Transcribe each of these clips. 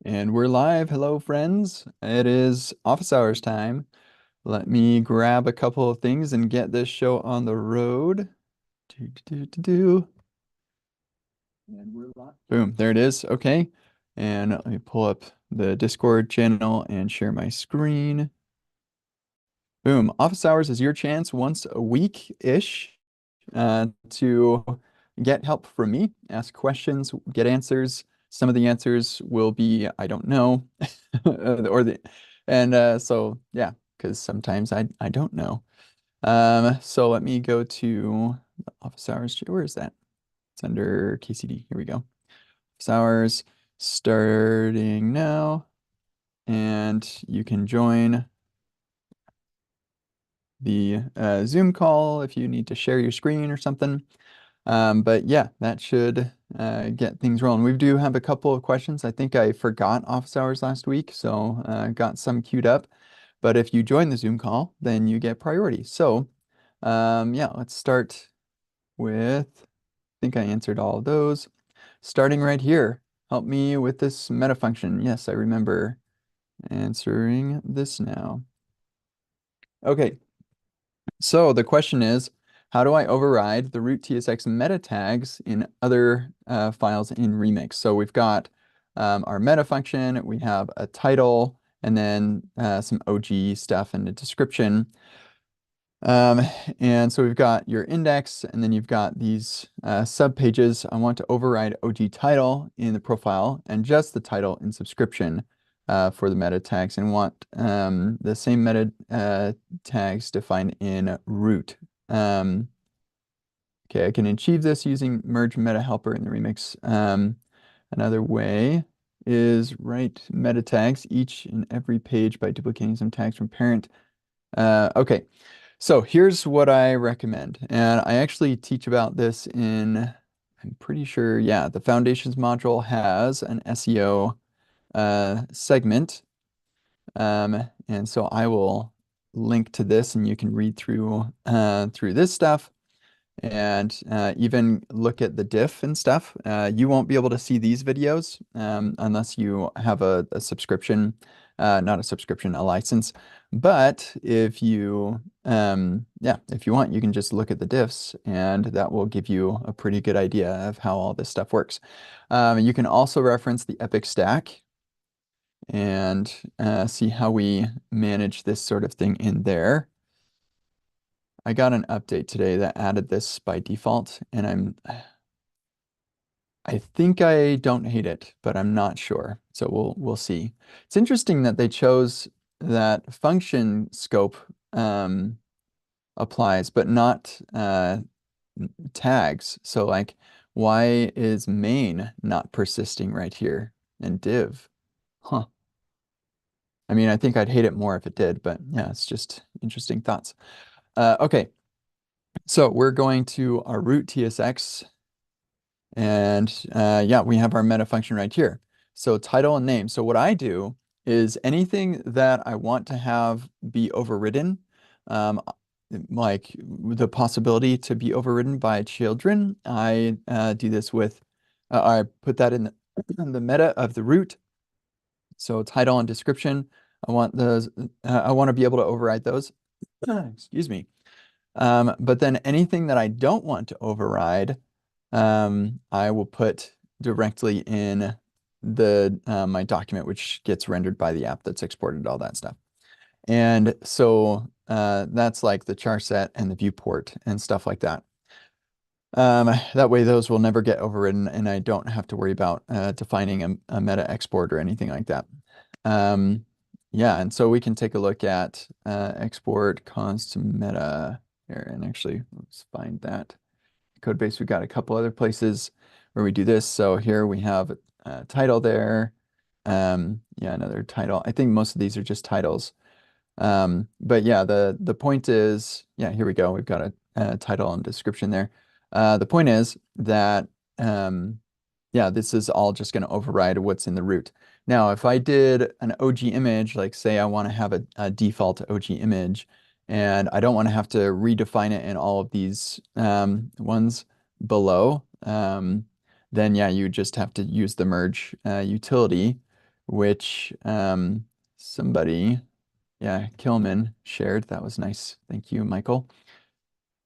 And we're live. Hello, friends. It is office hours time. Let me grab a couple of things and get this show on the road. Do, do, do, do, do. And we're live. Boom, there it is. Okay. And let me pull up the Discord channel and share my screen. Boom. Office hours is your chance once a week-ish to get help from me, ask questions, get answers. Some of the answers will be, I don't know, or the, and so yeah, because sometimes I don't know. So let me go to the office hours. Where is that? It's under KCD. Here we go. Office hours starting now, and you can join the Zoom call if you need to share your screen or something. But yeah, that should get things rolling. We do have a couple of questions. I think I forgot office hours last week, so got some queued up. But if you join the Zoom call, then you get priority. So yeah, let's start with, I think I answered all of those. Starting right here, help me with this meta function. Yes, I remember answering this now. Okay, so the question is, how do I override the root TSX meta tags in other files in Remix? So we've got our meta function, we have a title, and then some OG stuff and a description. Um, and so we've got your index, and then you've got these sub pages. I want to override OG title in the profile and just the title in subscription for the meta tags, and want the same meta tags defined in root. Okay, I can achieve this using merge meta helper in the remix. Another way is write meta tags each and every page by duplicating some tags from parent. Okay. So here's what I recommend. And I actually teach about this in, I'm pretty sure, yeah, the Foundations module has an SEO segment. And so I will link to this and you can read through this stuff and even look at the diff and stuff. You won't be able to see these videos unless you have a subscription, not a subscription, a license. But if you, yeah, if you want, you can just look at the diffs, and that will give you a pretty good idea of how all this stuff works. You can also reference the Epic stack and see how we manage this sort of thing in there. I got an update today that added this by default, and I think I don't hate it, but I'm not sure. So we'll see. It's interesting that they chose that function scope applies, but not tags. So like, why is main not persisting right here and div? Huh. I mean, I think I'd hate it more if it did, but yeah, it's just interesting thoughts. Okay. So we're going to our root TSX, and yeah, we have our meta function right here. So title and name. So what I do is anything that I want to have be overridden, um, like the possibility to be overridden by children, I do this with, I put that in in the meta of the root. So title and description, I want those, I want to be able to override those. Excuse me. But then anything that I don't want to override, I will put directly in the my document, which gets rendered by the app that's exported, all that stuff. And so that's like the char set and the viewport and stuff like that. That way those will never get overridden, and I don't have to worry about defining a meta export or anything like that. Um, yeah, and so we can take a look at export const meta here, and actually let's find that code base. We've got a couple other places where we do this. So here we have a title there. Yeah, another title. I think most of these are just titles. But yeah, the point is, yeah, here we go. We've got a title and description there. The point is that, yeah, this is all just going to override what's in the root. Now, if I did an OG image, like say I want to have a default OG image, and I don't want to have to redefine it in all of these ones below, then yeah, you just have to use the merge utility, which somebody, yeah, Kilman shared. That was nice. Thank you, Michael.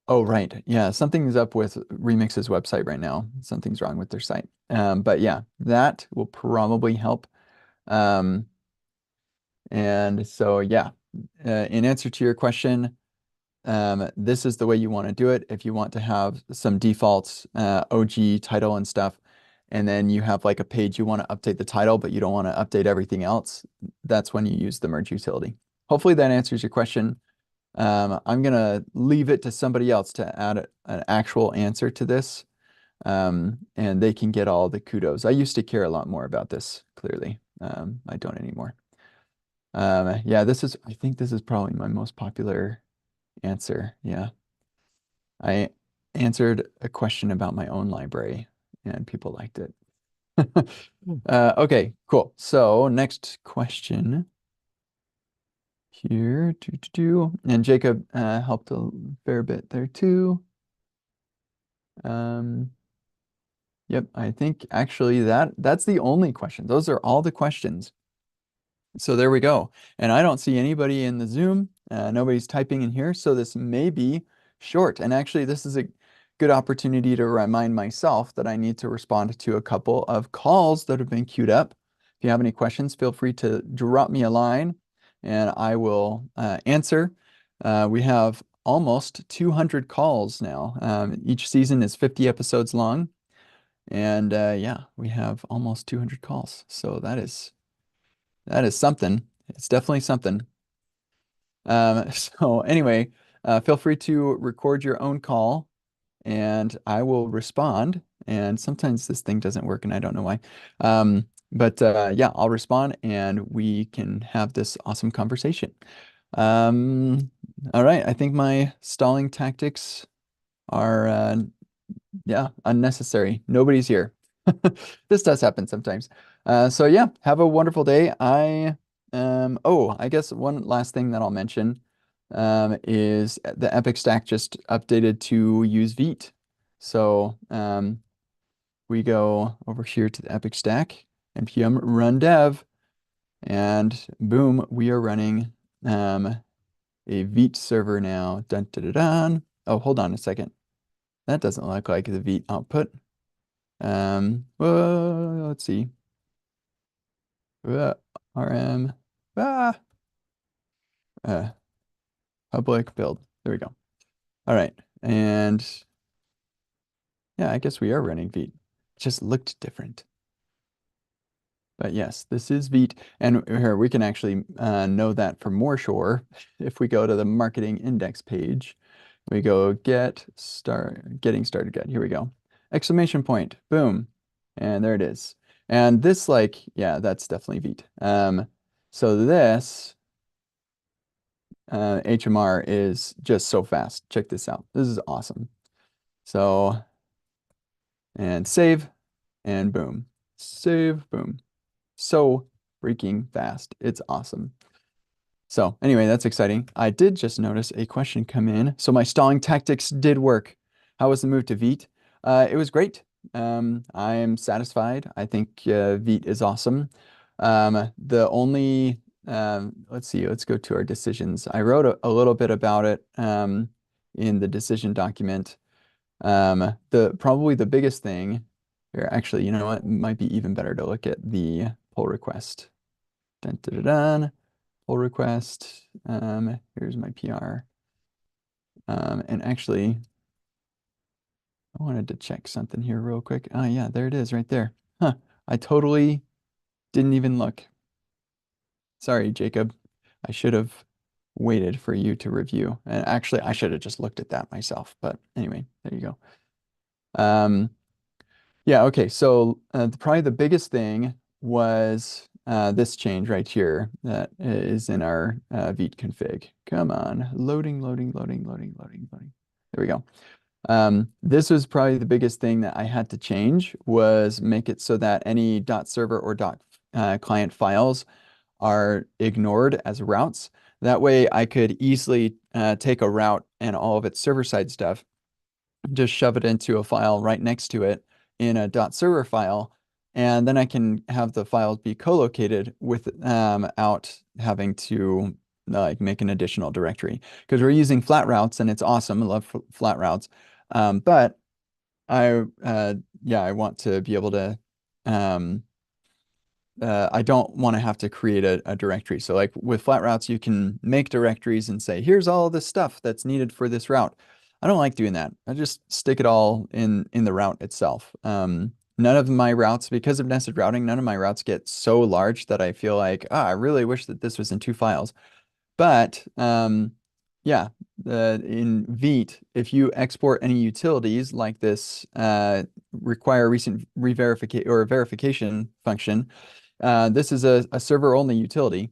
Oh, right. Yeah, something's up with Remix's website right now. Something's wrong with their site. But yeah, that will probably help. Um, and so, yeah, in answer to your question, this is the way you want to do it. If you want to have some defaults, OG title and stuff, and then you have like a page you want to update the title, but you don't want to update everything else, that's when you use the merge utility. Hopefully that answers your question. I'm gonna leave it to somebody else to add an actual answer to this, and they can get all the kudos. I used to care a lot more about this, clearly. I don't anymore. Yeah, I think this is probably my most popular answer. Yeah. I answered a question about my own library and people liked it. Okay, cool. So next question here. And Jacob helped a fair bit there too. Um, yep, I think actually that's the only question. Those are all the questions. So there we go. And I don't see anybody in the Zoom. Nobody's typing in here. So this may be short. And actually, this is a good opportunity to remind myself that I need to respond to a couple of calls that have been queued up. If you have any questions, feel free to drop me a line and I will answer. We have almost 200 calls now. Each season is 50 episodes long. And yeah, we have almost 200 calls. So that is something. It's definitely something. So anyway, feel free to record your own call and I will respond. And sometimes this thing doesn't work and I don't know why. But yeah, I'll respond and we can have this awesome conversation. All right, I think my stalling tactics are yeah, unnecessary. Nobody's here. This does happen sometimes. So yeah, have a wonderful day. Oh, I guess one last thing that I'll mention is the Epic Stack just updated to use Vite. So we go over here to the Epic Stack, npm run dev, and boom, we are running a Vite server now. Dun, dun, dun, dun. Oh, hold on a second. That doesn't look like the Vite output. Well, let's see. RM, ah, uh, public build. There we go. All right. And yeah, I guess we are running Vite. It just looked different. But yes, this is Vite. And here we can actually know that for more sure. If we go to the marketing index page, we go getting started guide. Here we go. Exclamation point. Boom. And there it is. And this yeah, that's definitely Vite. So this HMR is just so fast. Check this out. This is awesome. So, and save, and boom. Save, boom. So freaking fast. It's awesome. So anyway, that's exciting. I did just notice a question come in. So my stalling tactics did work. How was the move to Vite? It was great. I am satisfied. I think Vite is awesome. The only, let's see, let's go to our decisions. I wrote a little bit about it in the decision document. Probably the biggest thing here, actually, you know what? It might be even better to look at the pull request. Dun, dun, dun, dun. Pull request. Here's my PR. And actually, I wanted to check something here real quick. Oh yeah, there it is right there. Huh. I totally didn't even look. Sorry, Jacob. I should have waited for you to review. And actually, I should have just looked at that myself. But anyway, there you go. Yeah, okay. So probably the biggest thing was this change right here that is in our Vite config. Come on, loading, loading, loading, loading, loading, loading. There we go. This was probably the biggest thing that I had to change was make it so that any .server or .client files are ignored as routes. That way I could easily take a route and all of its server-side stuff, just shove it into a file right next to it in a .server file, and then I can have the files be co-located without having to like make an additional directory because we're using flat routes and it's awesome. I love flat routes. But I want to be able to um, I don't want to have to create a directory. So like with flat routes, you can make directories and say, here's all the stuff that's needed for this route. I don't like doing that. I just stick it all in the route itself. None of my routes, because of nested routing, none of my routes get so large that I feel like, I really wish that this was in two files. But yeah, in Vite, if you export any utilities like this require recent re-verification or verification function, this is a server-only utility,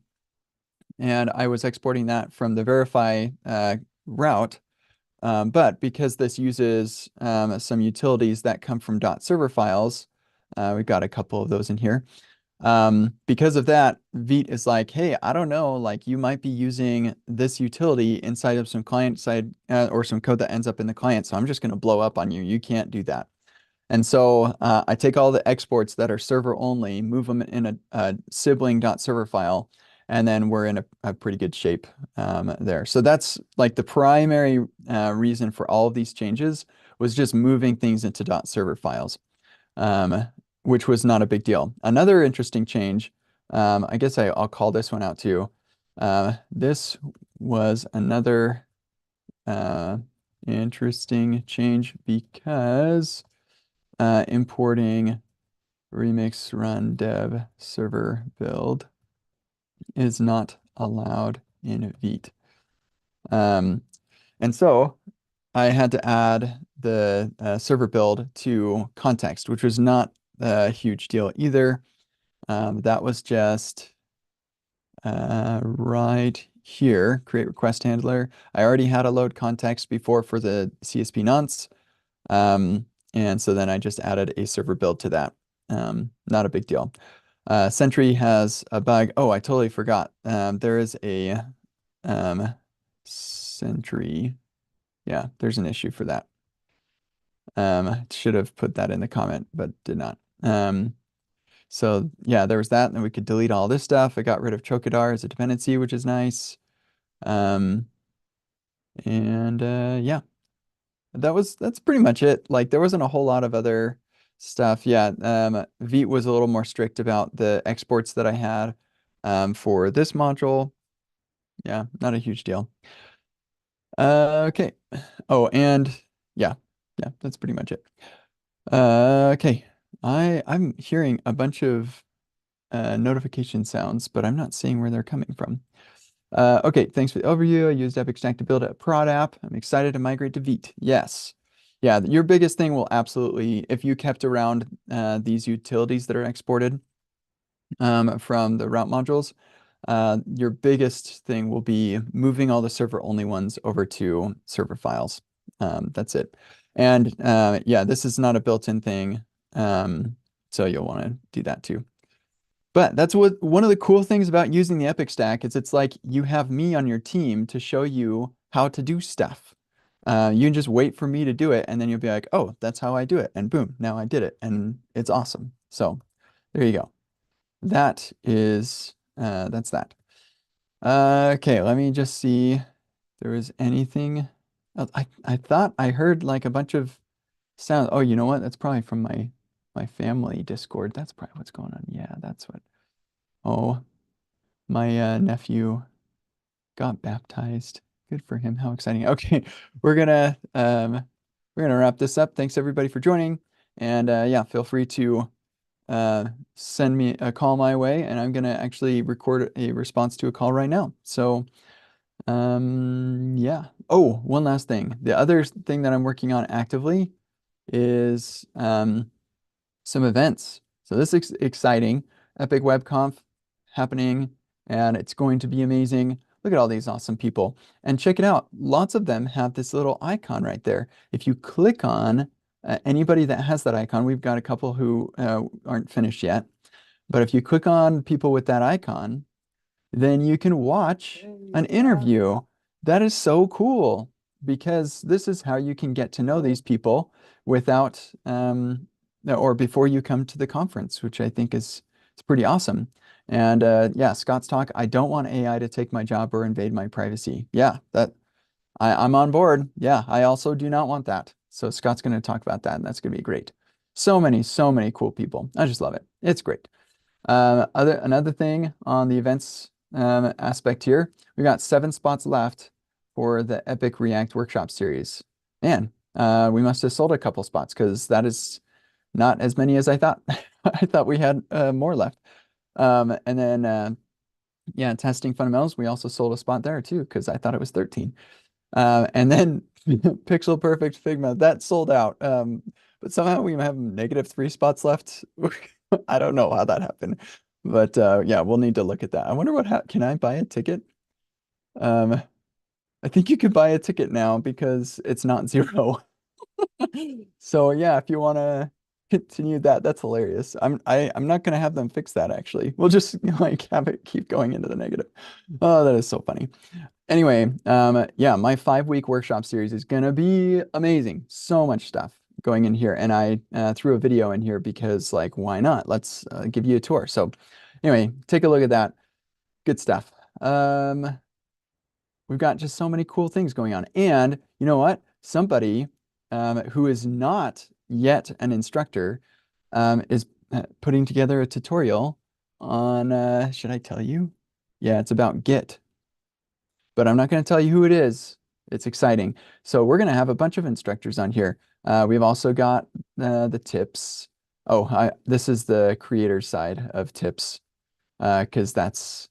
and I was exporting that from the verify route. But because this uses some utilities that come from .server files, we've got a couple of those in here. Because of that, Vite is like, hey, I don't know, like you might be using this utility inside of some client side or some code that ends up in the client. So I'm just going to blow up on you. You can't do that. And so I take all the exports that are server only, move them in a sibling.server file, and then we're in a pretty good shape there. So that's like the primary reason for all of these changes was just moving things into .server files, um, which was not a big deal. Another interesting change, I guess I'll call this one out too. This was another interesting change because importing remix run dev server build is not allowed in Vite. And so I had to add the server build to context, which was not a huge deal either. That was just right here, create request handler. I already had a load context before for the CSP nonce. And so then I just added a server build to that. Not a big deal. Sentry has a bug. Oh, I totally forgot. There is a Sentry. Yeah, there's an issue for that. Should have put that in the comment, but did not. So yeah, there was that, and we could delete all this stuff. I got rid of Chokedar as a dependency, which is nice. And yeah, that's pretty much it. Like there wasn't a whole lot of other stuff. Yeah, Vite was a little more strict about the exports that I had for this module. Yeah, not a huge deal. Okay. Oh, and yeah, that's pretty much it. Okay. I'm hearing a bunch of notification sounds, but I'm not seeing where they're coming from. Okay, thanks for the overview. I used Epic Stack to build a prod app. I'm excited to migrate to Vite. Yes. Yeah, your biggest thing will absolutely, if you kept around these utilities that are exported from the route modules, your biggest thing will be moving all the server-only ones over to server files. That's it. And yeah, this is not a built-in thing, so you'll want to do that too. But that's what one of the cool things about using the Epic Stack is it's like you have me on your team to show you how to do stuff. You can just wait for me to do it, and then you'll be like, oh, that's how I do it. And boom, now I did it. And it's awesome. So there you go. That's that. Okay, let me just see if there was anything else. I thought I heard like a bunch of sounds. Oh, you know what? That's probably from my family Discord. That's probably what's going on. Yeah, that's what. Oh, my nephew got baptized. Good for him. How exciting. Okay, we're gonna wrap this up. Thanks everybody for joining. And yeah, feel free to send me a call my way, and I'm gonna actually record a response to a call right now. So yeah. Oh, one last thing. The other thing that I'm working on actively is some events. So this is exciting. Epic WebConf happening, and it's going to be amazing. Look at all these awesome people. And check it out. Lots of them have this little icon right there. If you click on anybody that has that icon, we've got a couple who aren't finished yet. But if you click on people with that icon, then you can watch an interview. That is so cool because this is how you can get to know these people without or before you come to the conference, which I think is pretty awesome. And yeah, Scott's talk, I don't want AI to take my job or invade my privacy. Yeah, I'm on board. Yeah, I also do not want that. So Scott's going to talk about that, and that's going to be great. So many cool people. I just love it. It's great. Another thing on the events aspect here, we got 7 spots left for the Epic React Workshop series. Man, we must have sold a couple spots because that is not as many as I thought. I thought we had more left. And then yeah, testing fundamentals, we also sold a spot there too because I thought it was 13. And then Pixel Perfect Figma, that sold out. But somehow we have -3 spots left. I don't know how that happened. But yeah, we'll need to look at that. I wonder can I buy a ticket? Um, I think you could buy a ticket now because it's not 0. So yeah, if you want to continue that, that's hilarious. I'm not gonna have them fix that actually. We'll just like have it keep going into the negative. Oh, that is so funny. Anyway, yeah, my 5-week workshop series is gonna be amazing. So much stuff going in here, and I threw a video in here because, like, why not? Let's give you a tour. So, anyway, take a look at that. Good stuff. We've got just so many cool things going on, and you know what? Somebody who is not yet an instructor is putting together a tutorial on. Should I tell you? Yeah, it's about Git, but I'm not going to tell you who it is. It's exciting. So we're going to have a bunch of instructors on here. We've also got the tips. Oh, this is the creator side of tips because that's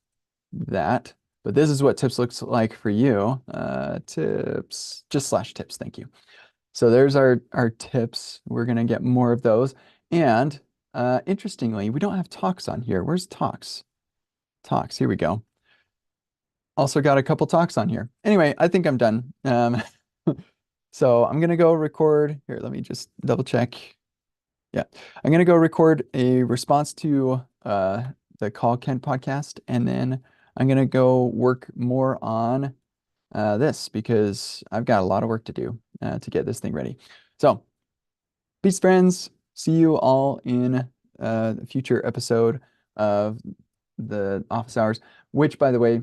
that. But this is what tips looks like for you. Tips, just slash tips. Thank you. So there's our tips. We're going to get more of those. And interestingly, we don't have talks on here. Where's talks? Talks. Here we go. Also got a couple talks on here. Anyway, I think I'm done. So I'm gonna go record here. Let me just double check. Yeah, I'm gonna go record a response to the Call Kent podcast, and then I'm gonna go work more on this because I've got a lot of work to do to get this thing ready. So, peace, friends. See you all in a future episode of the office hours, which, by the way,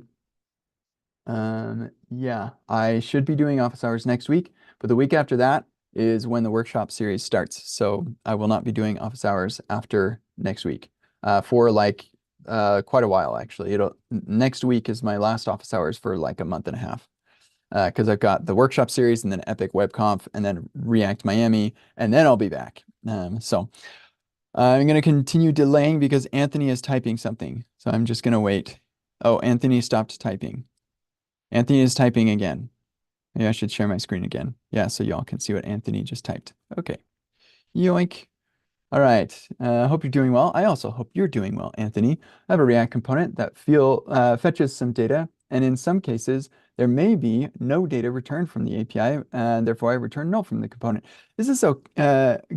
yeah, I should be doing office hours next week, but the week after that is when the workshop series starts. So I will not be doing office hours after next week, for like quite a while actually. Next week is my last office hours for like a month and a half. Because I've got the workshop series and then Epic WebConf and then React Miami, and then I'll be back. So I'm going to continue delaying because Anthony is typing something. So I'm just going to wait. Oh, Anthony stopped typing. Anthony is typing again. Maybe I should share my screen again. Yeah, so y'all can see what Anthony just typed. Okay. Yoink. All right. Hope you're doing well. I also hope you're doing well, Anthony. I have a React component that fetches some data, and in some cases, there may be no data returned from the API, and therefore I return null from the component. This is so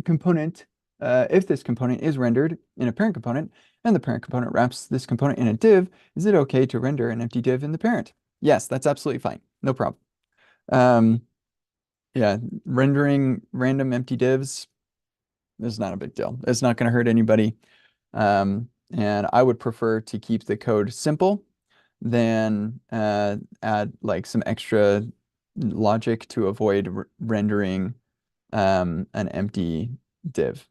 component, if this component is rendered in a parent component, and the parent component wraps this component in a div, is it okay to render an empty div in the parent? Yes, that's absolutely fine. No problem. Um, yeah, rendering random empty divs is not a big deal. It's not going to hurt anybody. And I would prefer to keep the code simple than add like some extra logic to avoid rendering an empty div.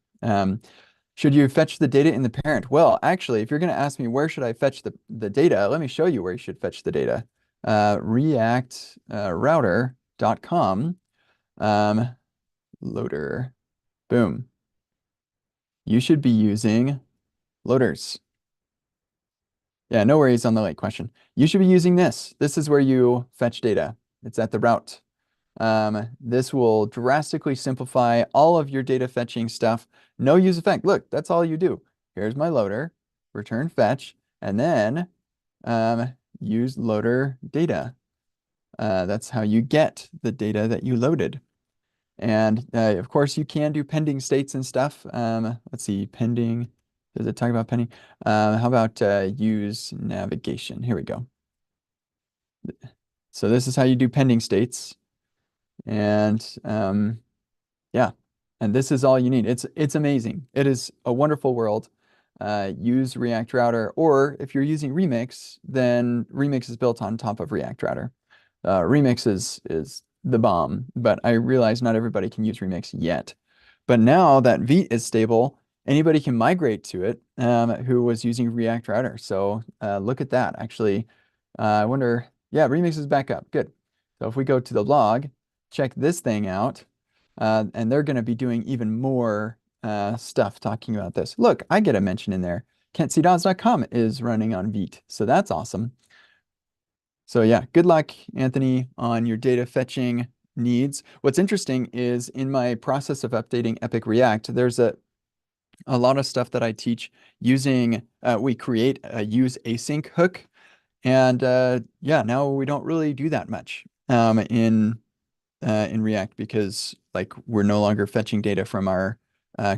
Should you fetch the data in the parent? Well, actually, if you're going to ask me where should I fetch the data, let me show you where you should fetch the data. React router.com loader. Boom. You should be using loaders. Yeah, no worries on the late question. You should be using this. This is where you fetch data. It's at the route. This will drastically simplify all of your data fetching stuff. No use effect. Look, that's all you do. Here's my loader, return fetch, and then use loader data. That's how you get the data that you loaded. And of course, you can do pending states and stuff. Let's see, pending. Does it talk about pending? How about use navigation? Here we go. So this is how you do pending states. And yeah, And this is all you need. It's amazing. It is a wonderful world. Use React Router, or if you're using Remix, then Remix is built on top of React Router. Remix is the bomb, but I realize not everybody can use Remix yet. But now that Vite is stable, anybody can migrate to it who was using React Router. So look at that. Actually, I wonder, yeah, Remix is back up. Good. So if we go to the log, check this thing out, and they're going to be doing even more stuff talking about this. Look, I get a mention in there. KentCDawes.com is running on Vite, so that's awesome. So yeah, good luck, Anthony, on your data fetching needs. What's interesting is in my process of updating Epic React, there's a lot of stuff that I teach using, we create a use async hook. And yeah, now we don't really do that much in React because like we're no longer fetching data from our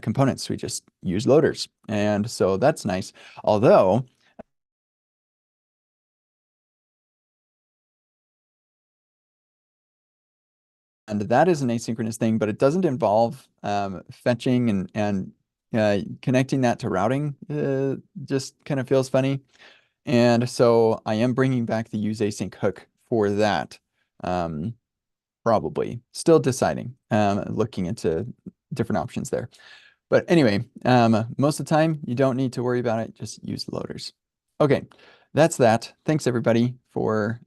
components. We just use loaders. And so that's nice. Although, and that is an asynchronous thing, but it doesn't involve fetching and connecting that to routing. Just kind of feels funny. And so I am bringing back the use async hook for that. Probably still deciding, looking into different options there. But anyway, most of the time you don't need to worry about it. Just use the loaders. Okay, that's that. Thanks everybody for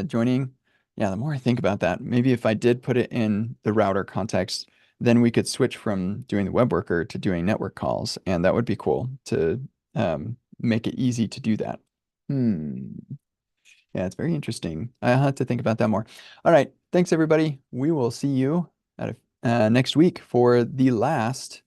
joining. Yeah, the more I think about that, maybe if I did put it in the router context, then we could switch from doing the web worker to doing network calls, and that would be cool to make it easy to do that. Hmm. Yeah, it's very interesting. I'll have to think about that more. All right. Thanks, everybody. We will see you at next week for the last